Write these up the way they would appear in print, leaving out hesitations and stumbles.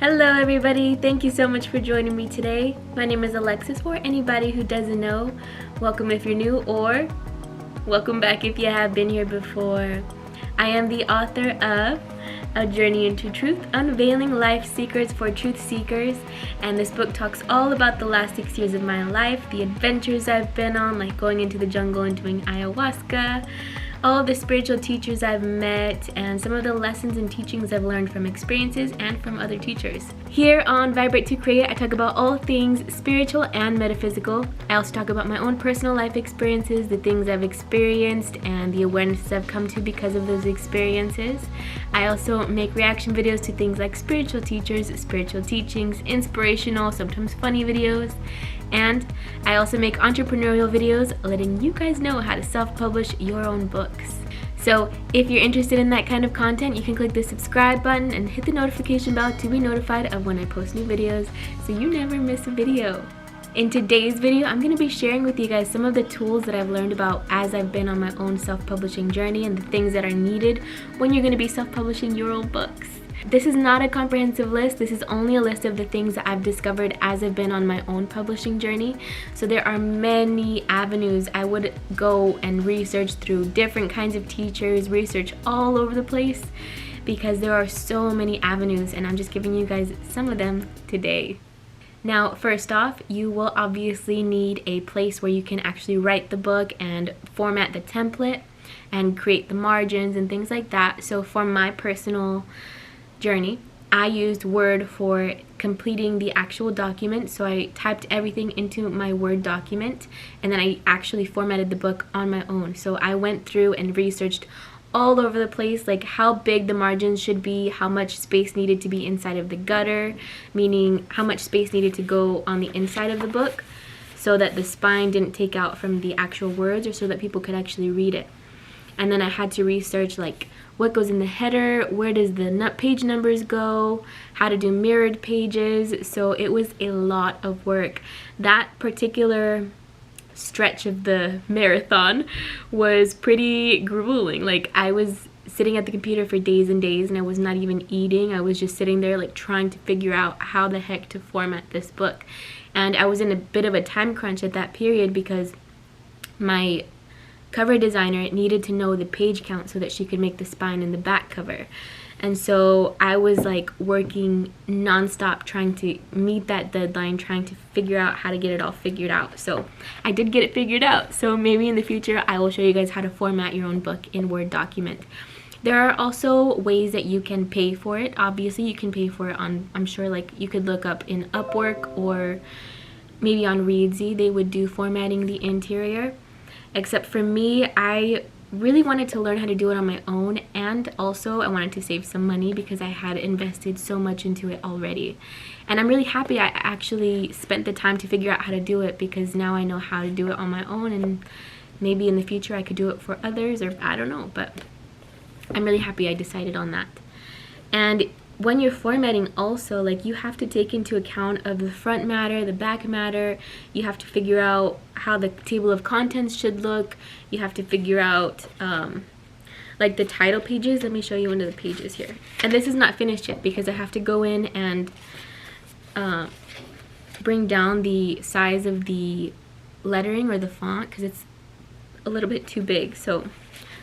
Hello everybody, thank you so much for joining me today. My name is Alexis. For anybody who doesn't know, welcome if you're new, or welcome back if you have been here before. I am the author of A Journey into Truth, Unveiling Life Secrets for Truth Seekers, and this book talks all about the last 6 years of my life, the adventures I've been on, like going into the jungle and doing ayahuasca, all of the spiritual teachers I've met, and some of the lessons and teachings I've learned from experiences and from other teachers. Here on Vibrate to Create, I talk about all things spiritual and metaphysical. I also talk about my own personal life experiences, the things I've experienced, and the awarenesses I've come to because of those experiences. I also make reaction videos to things like spiritual teachers, spiritual teachings, inspirational, sometimes funny videos. And I also make entrepreneurial videos letting you guys know how to self-publish your own books. So if you're interested in that kind of content, you can click the subscribe button and hit the notification bell to be notified of when I post new videos so you never miss a video. In today's video, I'm going to be sharing with you guys some of the tools that I've learned about as I've been on my own self-publishing journey and the things that are needed when you're going to be self-publishing your own books. This is not a comprehensive list. This is only a list of the things that I've discovered as I've been on my own publishing journey. So there are many avenues I would go and research through different kinds of teachers, research all over the place, because there are so many avenues, and I'm just giving you guys some of them today. Now, first off, you will obviously need a place where you can actually write the book and format the template and create the margins and things like that. So for my personal journey, I used Word for completing the actual document. So I typed everything into my Word document, and then I actually formatted the book on my own. So I went through and researched all over the place, like how big the margins should be, how much space needed to be inside of the gutter, meaning how much space needed to go on the inside of the book so that the spine didn't take out from the actual words, or so that people could actually read it. And then I had to research like what goes in the header, where does the page numbers go, how to do mirrored pages. So it was a lot of work. That particular stretch of the marathon was pretty grueling. Like, I was sitting at the computer for days and days, and I was not even eating. I was just sitting there like trying to figure out how the heck to format this book. And I was in a bit of a time crunch at that period because my cover designer needed to know the page count so that she could make the spine and the back cover. And so I was like working nonstop trying to meet that deadline, trying to figure out how to get it all figured out. So I did get it figured out. So maybe in the future I will show you guys how to format your own book in Word document. There are also ways that you can pay for it. Obviously you can pay for it on, I'm sure, like you could look up in Upwork or maybe on Readsy. They would do formatting the interior. Except for me, I really wanted to learn how to do it on my own, and also I wanted to save some money because I had invested so much into it already. And I'm really happy I actually spent the time to figure out how to do it, because now I know how to do it on my own, and maybe in the future I could do it for others, or I don't know, but I'm really happy I decided on that. And when you're formatting also, like, you have to take into account of the front matter, the back matter. You have to figure out how the table of contents should look. You have to figure out like the title pages. Let me show you one of the pages here. And this is not finished yet because I have to go in and bring down the size of the lettering or the font because it's a little bit too big. So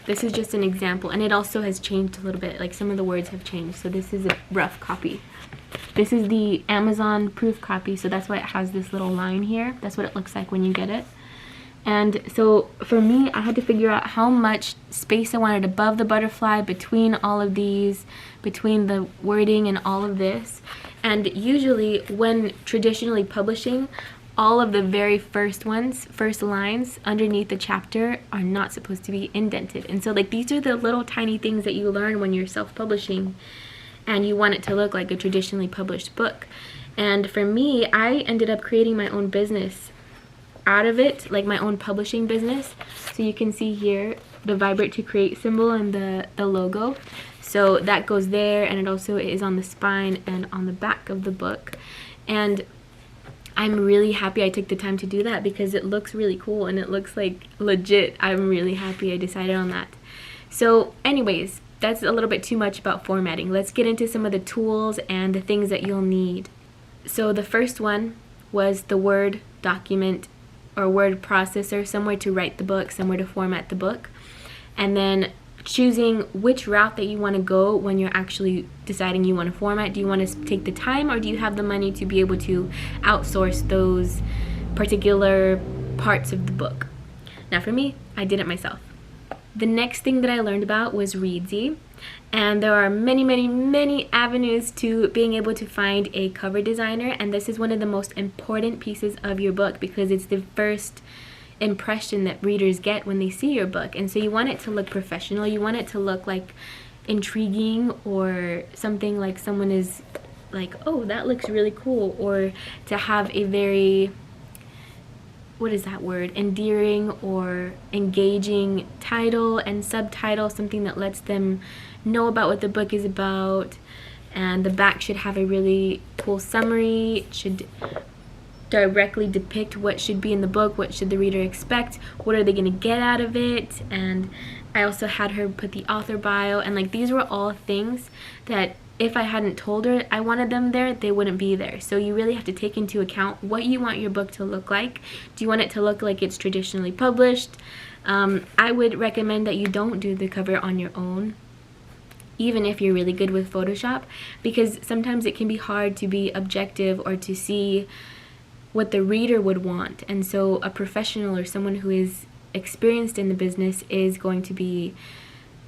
this is just an example, and it also has changed a little bit. Like, some of the words have changed. So this is a rough copy. This is the Amazon proof copy, so that's why it has this little line here. That's what it looks like when you get it. And so for me, I had to figure out how much space I wanted above the butterfly, between all of these, between the wording and all of this. And usually when traditionally publishing, all of the very first lines underneath the chapter are not supposed to be indented. And so, like, these are the little tiny things that you learn when you're self-publishing and you want it to look like a traditionally published book. And for me, I ended up creating my own business out of it, like my own publishing business. So you can see here the Vibrate to Create symbol and the logo. So that goes there, and it also is on the spine and on the back of the book. And I'm really happy I took the time to do that because it looks really cool and it looks like legit. I'm really happy I decided on that. So anyways, that's a little bit too much about formatting. Let's get into some of the tools and the things that you'll need. So the first one was the Word document or word processor, somewhere to write the book, somewhere to format the book. And then choosing which route that you want to go when you're actually deciding you want to format. Do you want to take the time, or do you have the money to be able to outsource those particular parts of the book? Now for me, I did it myself. The next thing that I learned about was Readsy, and there are many avenues to being able to find a cover designer, and this is one of the most important pieces of your book because it's the first impression that readers get when they see your book. And so you want it to look professional, you want it to look like intriguing, or something like someone is like, oh, that looks really cool, or to have a very, what is that word, endearing or engaging title and subtitle, something that lets them know about what the book is about. And the back should have a really cool summary. It should directly depict what should be in the book, what should the reader expect, what are they going to get out of it. And I also had her put the author bio, and like these were all things that if I hadn't told her I wanted them there, they wouldn't be there. So you really have to take into account what you want your book to look like. Do you want it to look like it's traditionally published? I would recommend that you don't do the cover on your own, even if you're really good with Photoshop, because sometimes it can be hard to be objective or to see what the reader would want. And so a professional or someone who is experienced in the business is going to be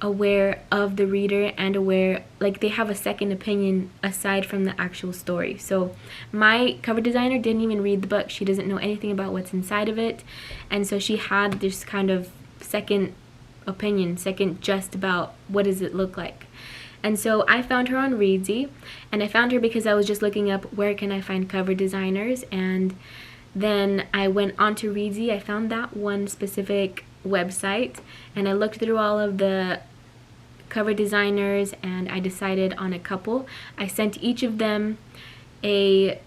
aware of the reader and aware, like they have a second opinion aside from the actual story. So my cover designer didn't even read the book. She doesn't know anything about what's inside of it, and so she had this kind of second opinion, second just about what does it look like. And so I found her on Readsy, and I found her because I was just looking up where can I find cover designers, and then I went onto Readsy. I found that one specific website, and I looked through all of the cover designers, and I decided on a couple. I sent each of them a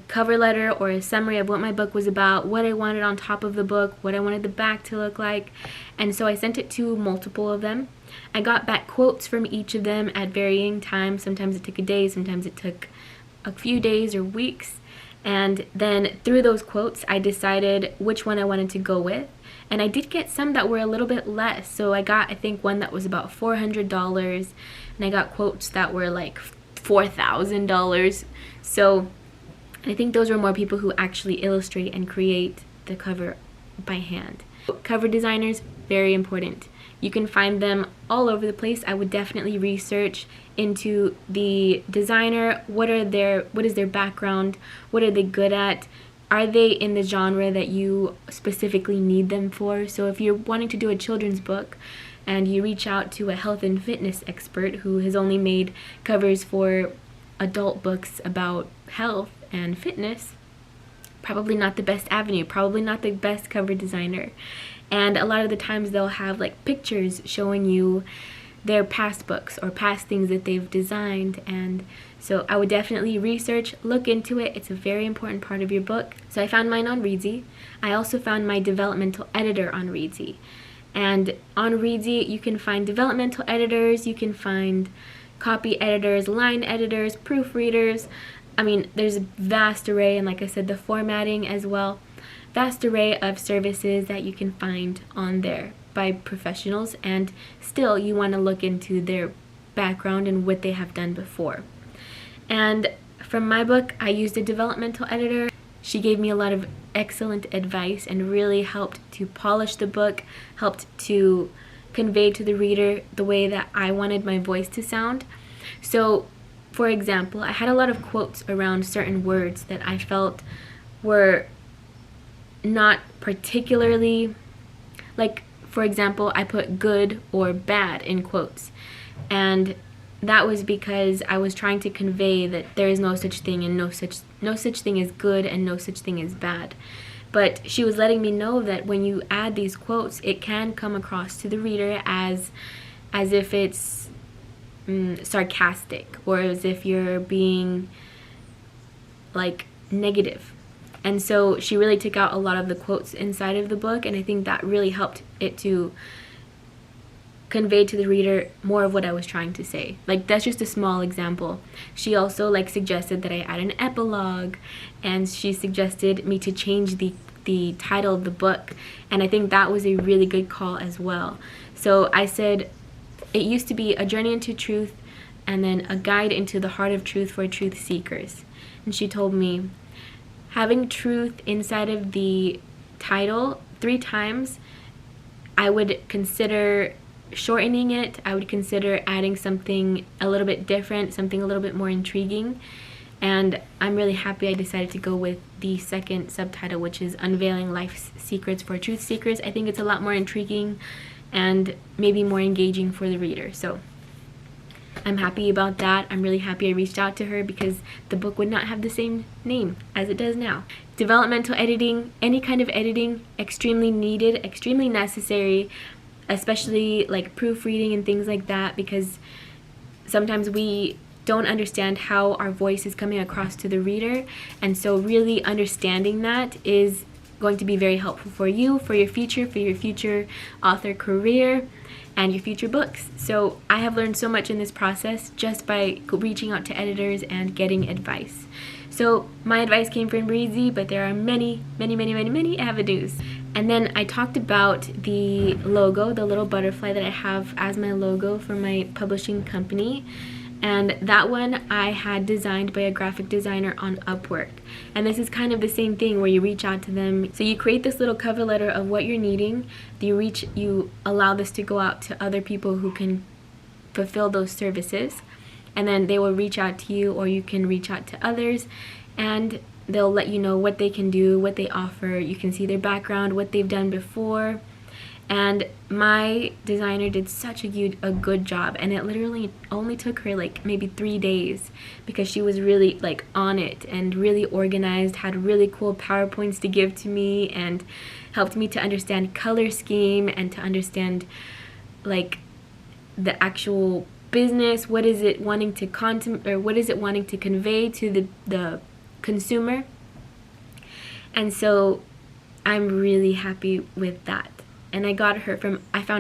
cover letter or a summary of what my book was about, what I wanted on top of the book, what I wanted the back to look like. And so I sent it to multiple of them. I got back quotes from each of them at varying times. Sometimes it took a day, sometimes it took a few days or weeks. And then through those quotes, I decided which one I wanted to go with. And I did get some that were a little bit less. So I got, I think, one that was about $400, and I got quotes that were like $4,000. So I think those were more people who actually illustrate and create the cover by hand. Cover designers, very important. You can find them all over the place. I would definitely research into the designer. What is their background? What are they good at? Are they in the genre that you specifically need them for? So if you're wanting to do a children's book and you reach out to a health and fitness expert who has only made covers for adult books about health and fitness, probably not the best avenue, probably not the best cover designer. And a lot of the times they'll have like pictures showing you their past books or past things that they've designed. And so I would definitely research, look into it. It's a very important part of your book. So I found mine on Readsy. I also found my developmental editor on Readsy. And on Readsy, you can find developmental editors, you can find copy editors, line editors, proofreaders. I mean, there's a vast array, and like I said, the formatting as well. Vast array of services that you can find on there by professionals, and still you want to look into their background and what they have done before. And from my book, I used a developmental editor. She gave me a lot of excellent advice and really helped to polish the book, helped to convey to the reader the way that I wanted my voice to sound. So, for example, I had a lot of quotes around certain words that I felt were not particularly, like, for example, I put good or bad in quotes, and that was because I was trying to convey that there is no such thing, and no such thing as good and no such thing as bad. But she was letting me know that when you add these quotes, it can come across to the reader as if it's sarcastic, or as if you're being like negative. And so she really took out a lot of the quotes inside of the book, and I think that really helped it to convey to the reader more of what I was trying to say. Like, that's just a small example. She also like suggested that I add an epilogue, and she suggested me to change the title of the book, and I think that was a really good call as well. So I said it used to be A Journey into Truth and then A Guide into the Heart of Truth for Truth Seekers. And she told me having truth inside of the title 3 times, I would consider shortening it. I would consider adding something a little bit different, something a little bit more intriguing. And I'm really happy I decided to go with the second subtitle, which is Unveiling Life's Secrets for Truth Seekers. I think it's a lot more intriguing and maybe more engaging for the reader. So I'm happy about that. I'm really happy I reached out to her, because the book would not have the same name as it does now. Developmental editing, any kind of editing, extremely needed, extremely necessary, especially like proofreading and things like that, because sometimes we don't understand how our voice is coming across to the reader, and so really understanding that is going to be very helpful for you, for your future author career and your future books. So I have learned so much in this process just by reaching out to editors and getting advice. So my advice came from Breezy, but there are many avenues. And then I talked about the logo, the little butterfly that I have as my logo for my publishing company. And that one I had designed by a graphic designer on Upwork. And this is kind of the same thing, where you reach out to them. So you create this little cover letter of what you're needing. You allow this to go out to other people who can fulfill those services. And then they will reach out to you, or you can reach out to others, and they'll let you know what they can do, what they offer. You can see their background, what they've done before. And my designer did such a good job, and it literally only took her like maybe 3 days, because she was really like on it and really organized, had really cool PowerPoints to give to me, and helped me to understand color scheme and to understand like the actual business. What is it wanting to what is it wanting to convey to the consumer? And so I'm really happy with that. And I found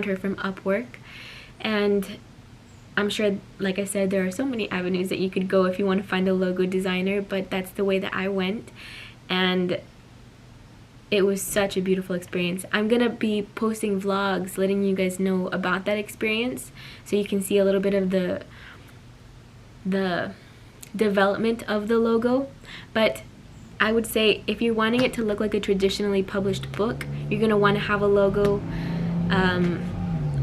her from Upwork, and I'm sure, like I said, there are so many avenues that you could go if you want to find a logo designer, but that's the way that I went, and it was such a beautiful experience. I'm gonna be posting vlogs letting you guys know about that experience, so you can see a little bit of the development of the logo. But I would say if you're wanting it to look like a traditionally published book, you're going to want to have a logo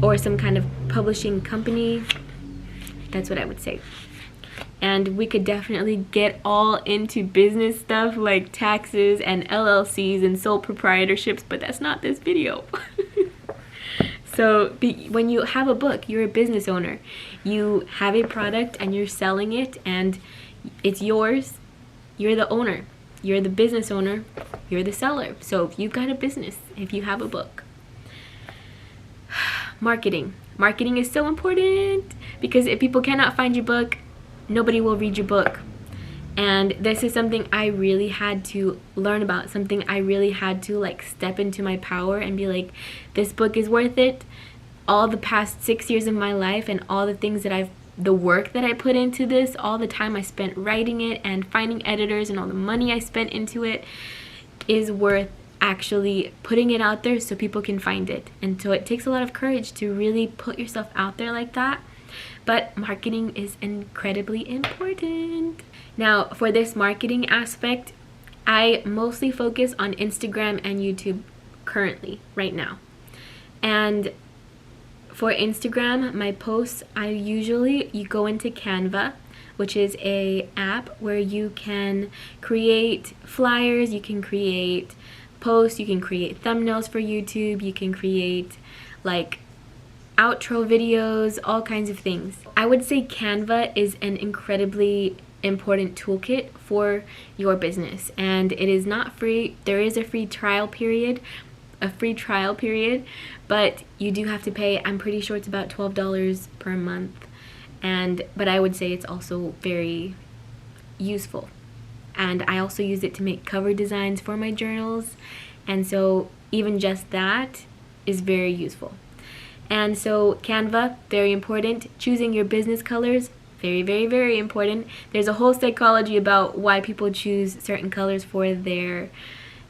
or some kind of publishing company. That's what I would say. And we could definitely get all into business stuff like taxes and LLCs and sole proprietorships, but that's not this video. So when you have a book, you're a business owner. You have a product and you're selling it, and it's yours. You're the owner. You're the business owner, you're the seller. So if you've got a business, if you have a book. Marketing. Marketing is so important, because if people cannot find your book, nobody will read your book. And this is something I really had to learn about, something I really had to like step into my power and be like, this book is worth it. All the past 6 years of my life and all the things that the work that I put into this, all the time I spent writing it and finding editors and all the money I spent into it, is worth actually putting it out there so people can find it. And so it takes a lot of courage to really put yourself out there like that. But marketing is incredibly important. Now, for this marketing aspect, I mostly focus on Instagram and YouTube currently, right now. And for Instagram, my posts, you go into Canva, which is a app where you can create flyers, you can create posts, you can create thumbnails for YouTube, you can create like outro videos, all kinds of things. I would say Canva is an incredibly important toolkit for your business, and it is not free. There is a free trial period, but you do have to pay. I'm pretty sure it's about $12 per month, but I would say it's also very useful. And I also use it to make cover designs for my journals, and so even just that is very useful. And so Canva, very important. Choosing your business colors, very, very, very important. There's a whole psychology about why people choose certain colors for their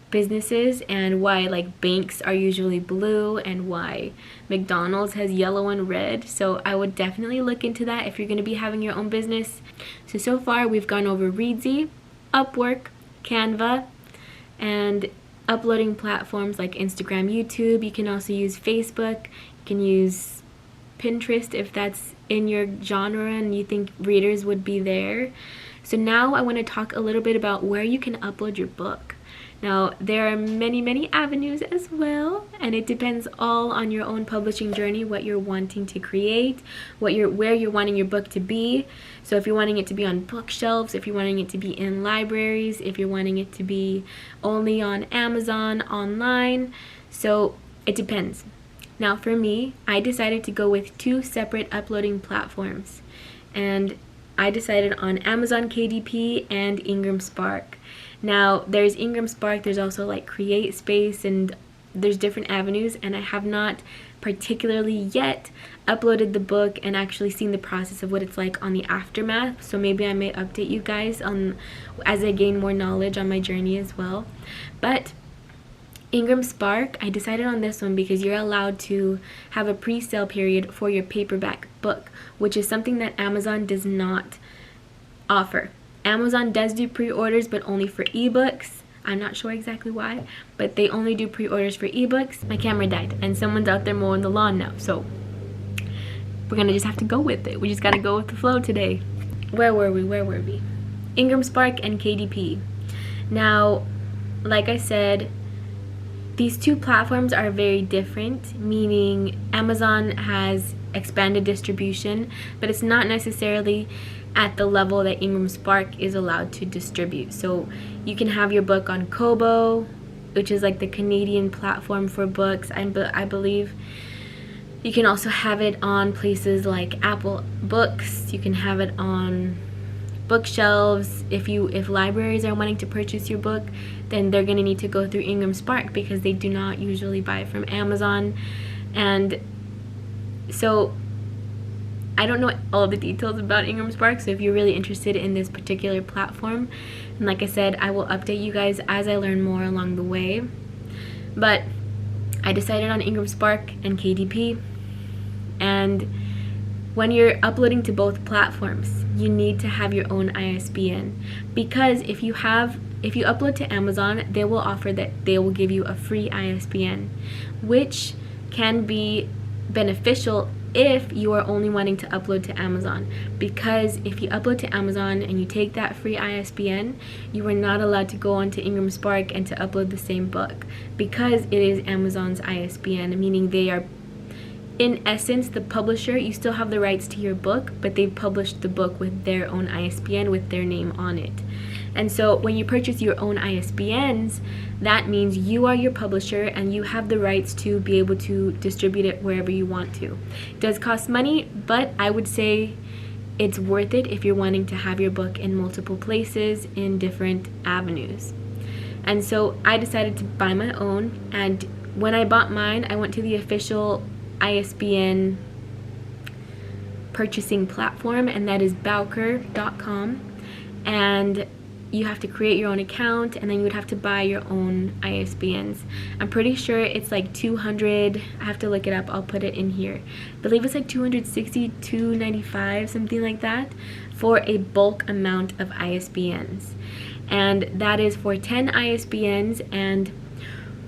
businesses, and why like banks are usually blue and why McDonald's has yellow and red. So I would definitely look into that if you're going to be having your own business. So far we've gone over Reedsy, Upwork, Canva, and uploading platforms like Instagram, YouTube. You can also use Facebook. You can use Pinterest if that's in your genre and you think readers would be there. So now I want to talk a little bit about where you can upload your book. Now, there are many, many avenues as well, and it depends all on your own publishing journey, what you're wanting to create, where you're wanting your book to be. So if you're wanting it to be on bookshelves, if you're wanting it to be in libraries, if you're wanting it to be only on Amazon, online. So it depends. Now for me, I decided to go with 2 separate uploading platforms, and I decided on Amazon KDP and Ingram Spark. Now there's Ingram Spark, there's also like CreateSpace, and there's different avenues, and I have not particularly yet uploaded the book and actually seen the process of what it's like on the aftermath. So maybe I may update you guys on as I gain more knowledge on my journey as well. But Ingram Spark, I decided on this one because you're allowed to have a pre-sale period for your paperback book, which is something that Amazon does not offer. Amazon does do pre-orders, but only for ebooks. I'm not sure exactly why, but they only do pre-orders for ebooks. My camera died, and someone's out there mowing the lawn now, so we're gonna just have to go with it. We just gotta go with the flow today. Where were we? Ingram Spark and KDP. Now, like I said, these 2 platforms are very different, meaning Amazon has expanded distribution, but it's not necessarily at the level that Ingram Spark is allowed to distribute. So you can have your book on Kobo, which is like the Canadian platform for books, I believe. You can also have it on places like Apple Books. You can have it on bookshelves. If libraries are wanting to purchase your book, then they're going to need to go through Ingram Spark because they do not usually buy from Amazon. And so I don't know all the details about Ingram Spark, so if you're really interested in this particular platform, and like I said, I will update you guys as I learn more along the way. But I decided on Ingram Spark and KDP, and when you're uploading to both platforms, you need to have your own ISBN, because if you upload to Amazon, they will offer that they will give you a free ISBN, which can be beneficial if you are only wanting to upload to Amazon, because if you upload to Amazon and you take that free ISBN, you are not allowed to go onto Ingram Spark and to upload the same book, because it is Amazon's ISBN, meaning they are, in essence, the publisher. You still have the rights to your book, but they've published the book with their own ISBN with their name on it. And so when you purchase your own ISBNs, that means you are your publisher and you have the rights to be able to distribute it wherever you want to. It does cost money, but I would say it's worth it if you're wanting to have your book in multiple places in different avenues. And so I decided to buy my own, and when I bought mine, I went to the official ISBN purchasing platform, and that is bowker.com, and you have to create your own account, and then you would have to buy your own ISBNs. I'm pretty sure it's like 200, I have to look it up, I'll put it in here. I believe it's like 260, 295, something like that, for a bulk amount of ISBNs. And that is for 10 ISBNs, and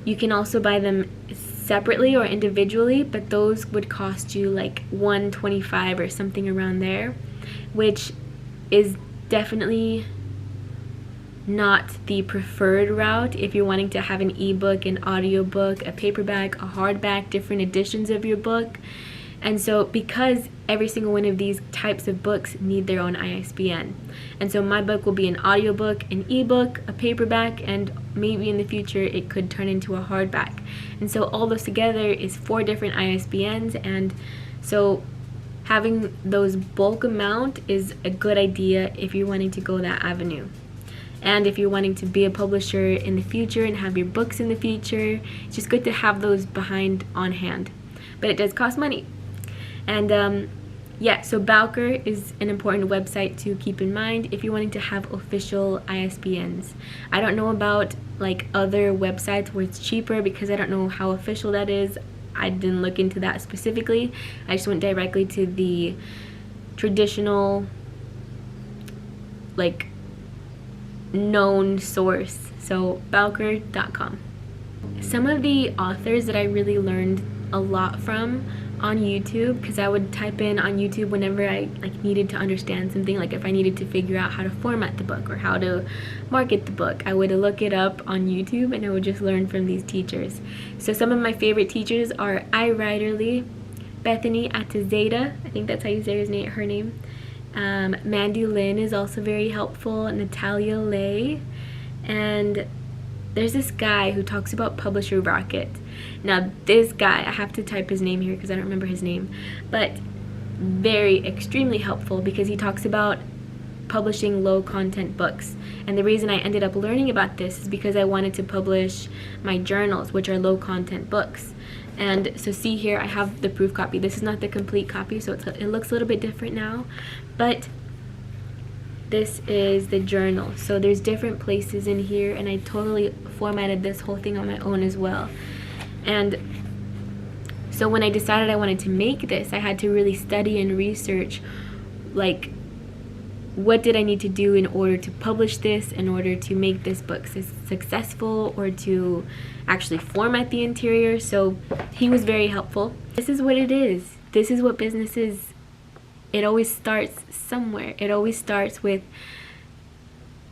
you can also buy them separately or individually, but those would cost you like $125 or something around there, which is definitely not the preferred route if you're wanting to have an ebook, an audiobook, a paperback, a hardback, different editions of your book. And so because every single one of these types of books need their own ISBN, and so my book will be an audiobook, an ebook, a paperback, and maybe in the future it could turn into a hardback. And so all those together is 4 different ISBNs, and so having those bulk amount is a good idea if you're wanting to go that avenue. And if you're wanting to be a publisher in the future and have your books in the future, it's just good to have those behind on hand. but it does cost money. And yeah, so Bowker is an important website to keep in mind if you're wanting to have official ISBNs. I don't know about like other websites where it's cheaper because I don't know how official that is. I didn't look into that specifically. I just went directly to the traditional, like, known source. So Bowker.com. Some of the authors that I really learned a lot from on YouTube, because I would type in on YouTube whenever I like needed to understand something, like if I needed to figure out how to format the book or how to market the book, I would look it up on YouTube and I would just learn from these teachers. So some of my favorite teachers are iWriterly, Bethany Atazadeh, I think that's how you say her name. Mandy Lynn is also very helpful, Natalia Leigh, and there's this guy who talks about Publisher Rocket. Now this guy, I have to type his name here because I don't remember his name, but extremely helpful because he talks about publishing low content books. And the reason I ended up learning about this is because I wanted to publish my journals, which are low content books. And so see here, I have the proof copy. This is not the complete copy, so it looks a little bit different now, but this is the journal. So there's different places in here, and I totally formatted this whole thing on my own as well. And so when I decided I wanted to make this, I had to really study and research, like, what did I need to do in order to publish this, in order to make this book successful, or to actually format the interior. So he was very helpful. This is what it is. This is what business is. It always starts somewhere. It always starts with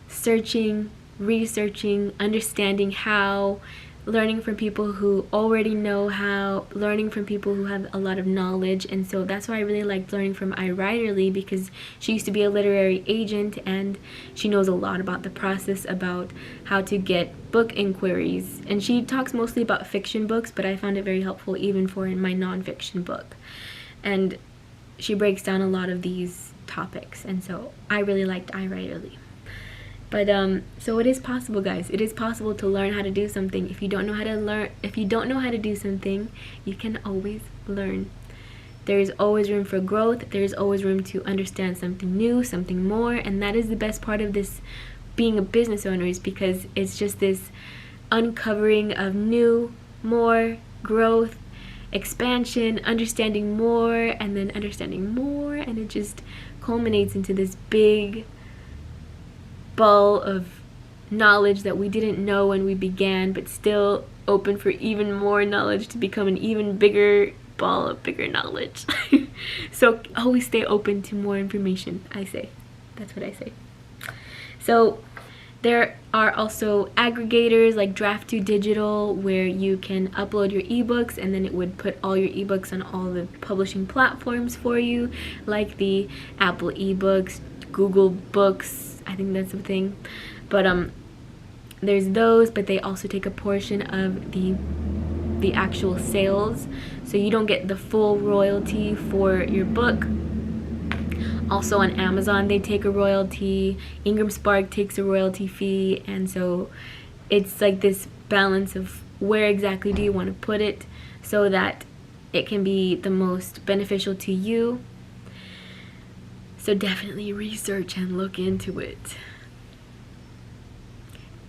searching, researching, understanding how, learning from people who already know how, learning from people who have a lot of knowledge. And so that's why I really liked learning from iWriterly, because she used to be a literary agent and she knows a lot about the process, about how to get book inquiries. And she talks mostly about fiction books, but I found it very helpful even for my nonfiction book. And she breaks down a lot of these topics, and so I really liked iWriterly. But so it is possible, guys. It is possible to learn how to do something. If you don't know how to do something, you can always learn. There is always room for growth. There is always room to understand something new, something more, and that is the best part of this being a business owner, is because it's just this uncovering of new, more, growth, expansion, understanding more, and then understanding more, and it just culminates into this big ball of knowledge that we didn't know when we began, but still open for even more knowledge to become an even bigger ball of bigger knowledge. So always stay open to more information, I say. That's what I say. So there are also aggregators like Draft2 Digital, where you can upload your ebooks and then it would put all your ebooks on all the publishing platforms for you, like the Apple eBooks, Google Books, I think that's a thing. But there's those, but they also take a portion of the actual sales, so you don't get the full royalty for your book. Also on Amazon, they take a royalty. Ingram Spark takes a royalty fee, and so it's like this balance of where exactly do you want to put it so that it can be the most beneficial to you. So definitely research and look into it.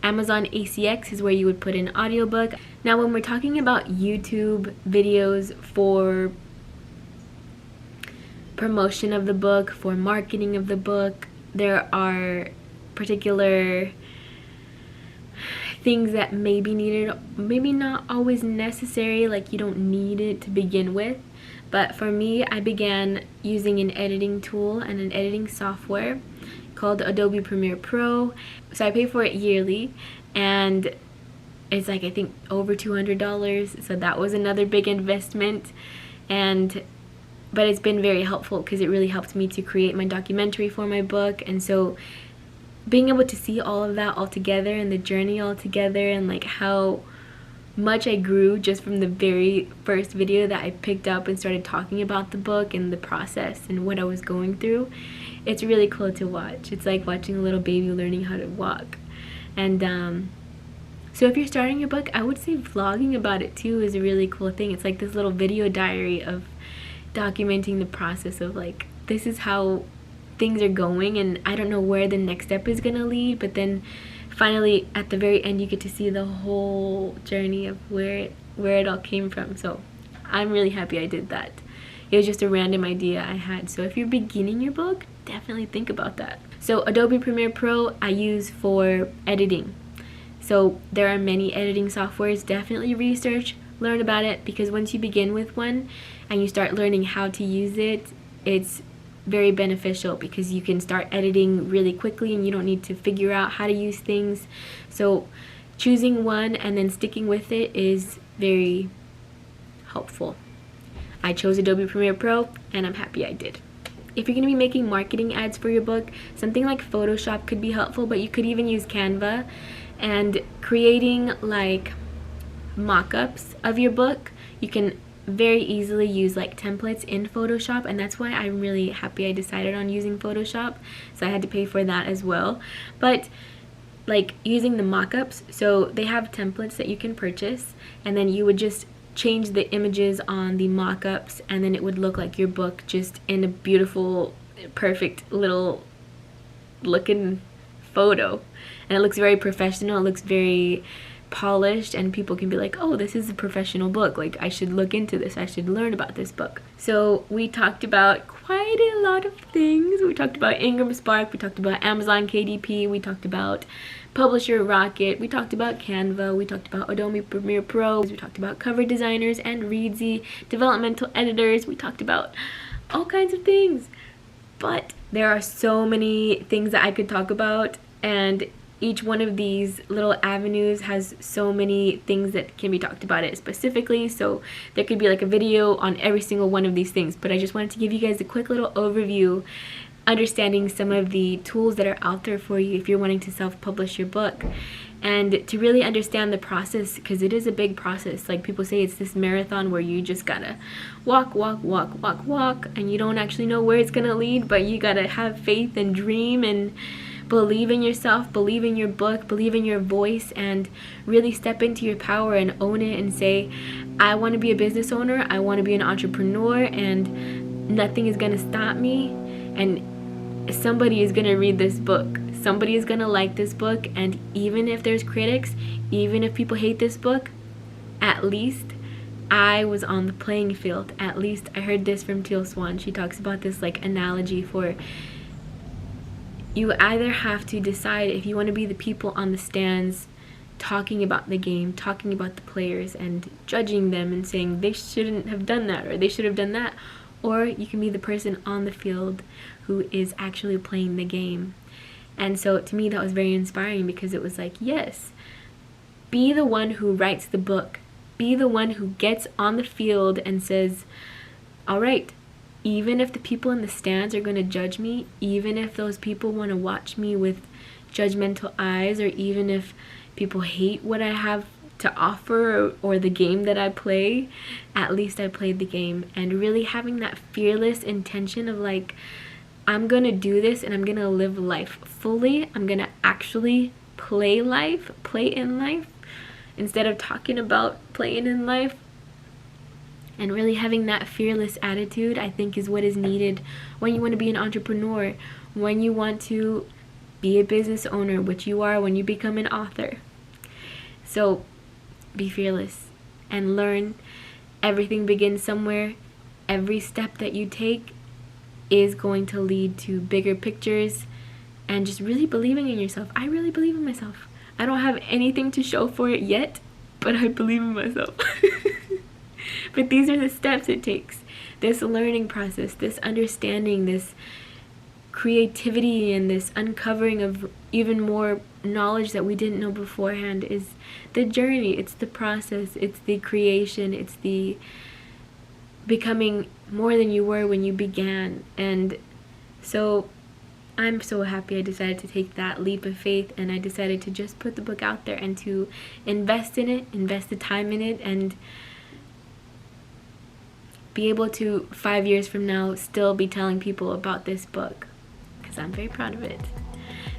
Amazon ACX is where you would put an audiobook. Now when we're talking about YouTube videos for promotion of the book, for marketing of the book, there are particular things that may be needed, maybe not always necessary, like you don't need it to begin with. But for me, I began using an editing tool and an editing software called Adobe Premier Pro. So I pay for it yearly, and it's like, I think over $200, so that was another big investment. But it's been very helpful because it really helped me to create my documentary for my book. And so being able to see all of that all together, and the journey all together, and like how much I grew just from the very first video that I picked up and started talking about the book and the process and what I was going through, it's really cool to watch. It's like watching a little baby learning how to walk. And So if you're starting your book, I would say vlogging about it too is a really cool thing. It's like this little video diary of documenting the process of like, this is how things are going, and I don't know where the next step is gonna lead, but then finally at the very end you get to see the whole journey of where it all came from. So I'm really happy I did that. It was just a random idea I had. So if you're beginning your book, definitely think about that. So Adobe Premiere Pro I use for editing. So there are many editing softwares. Definitely research, learn about it, because once you begin with one and you start learning how to use it, it's very beneficial because you can start editing really quickly and you don't need to figure out how to use things. So choosing one and then sticking with it is very helpful. I chose Adobe Premiere Pro and I'm happy I did. If you're going to be making marketing ads for your book, something like Photoshop could be helpful, but you could even use Canva. And creating like mock-ups of your book, you can very easily use like templates in Photoshop, and that's why I'm really happy I decided on using Photoshop. So I had to pay for that as well. But like using the mock-ups, so they have templates that you can purchase, and then you would just change the images on the mock-ups, and then it would look like your book just in a beautiful, perfect little looking photo. And it looks very professional, it looks very polished, and people can be like, oh, this is a professional book, like I should look into this, I should learn about this book. So we talked about quite a lot of things. We talked about Ingram Spark, we talked about Amazon KDP, we talked about Publisher Rocket, we talked about Canva, we talked about Adobe Premiere Pro, we talked about cover designers and Readsy, developmental editors, we talked about all kinds of things. But there are so many things that I could talk about, and each one of these little avenues has so many things that can be talked about it specifically, so there could be like a video on every single one of these things. But I just wanted to give you guys a quick little overview, understanding some of the tools that are out there for you if you're wanting to self-publish your book, and to really understand the process, because it is a big process. Like people say, it's this marathon where you just gotta walk, and you don't actually know where it's gonna lead, but you gotta have faith and dream and believe in yourself, believe in your book, believe in your voice, and really step into your power and own it and say, I want to be a business owner, I want to be an entrepreneur, and nothing is going to stop me, and somebody is going to read this book, somebody is going to like this book, and even if there's critics, even if people hate this book, at least I was on the playing field. At least I heard this from Teal Swan. She talks about this like analogy for, you either have to decide if you want to be the people on the stands talking about the game, talking about the players and judging them and saying they shouldn't have done that or they should have done that, or you can be the person on the field who is actually playing the game. And so to me that was very inspiring, because it was like, yes, be the one who writes the book, be the one who gets on the field and says, all right, even if the people in the stands are going to judge me, even if those people want to watch me with judgmental eyes, or even if people hate what I have to offer or the game that I play, at least I played the game. And really having that fearless intention of like, I'm going to do this and I'm going to live life fully. I'm going to actually play life, play in life, instead of talking about playing in life. And really having that fearless attitude, I think, is what is needed when you want to be an entrepreneur, when you want to be a business owner, which you are when you become an author. So be fearless and learn. Everything begins somewhere. Every step that you take is going to lead to bigger pictures, and just really believing in yourself. I really believe in myself. I don't have anything to show for it yet, but I believe in myself. But these are the steps it takes. This learning process, this understanding, this creativity, and this uncovering of even more knowledge that we didn't know beforehand is the journey. It's the process. It's the creation. It's the becoming more than you were when you began. And so I'm so happy I decided to take that leap of faith, and I decided to just put the book out there and to invest in it, invest the time in it, and be able to 5 years from now still be telling people about this book, because I'm very proud of it.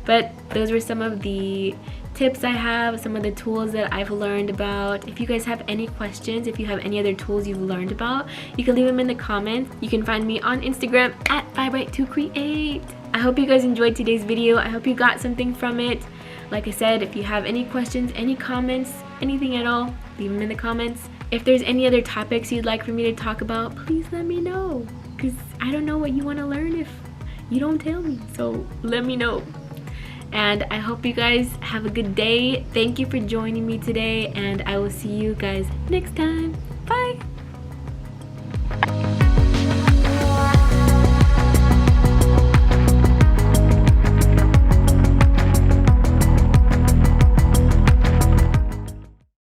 But those were some of the tips I have, some of the tools that I've learned about. If you guys have any questions, if you have any other tools you've learned about, you can leave them in the comments. You can find me on Instagram at Vibrate2Create. I hope you guys enjoyed today's video. I hope you got something from it. Like I said, if you have any questions, any comments, anything at all, leave them in the comments. If there's any other topics you'd like for me to talk about, please let me know, because I don't know what you want to learn if you don't tell me, so let me know. And I hope you guys have a good day. Thank you for joining me today, and I will see you guys next time. Bye.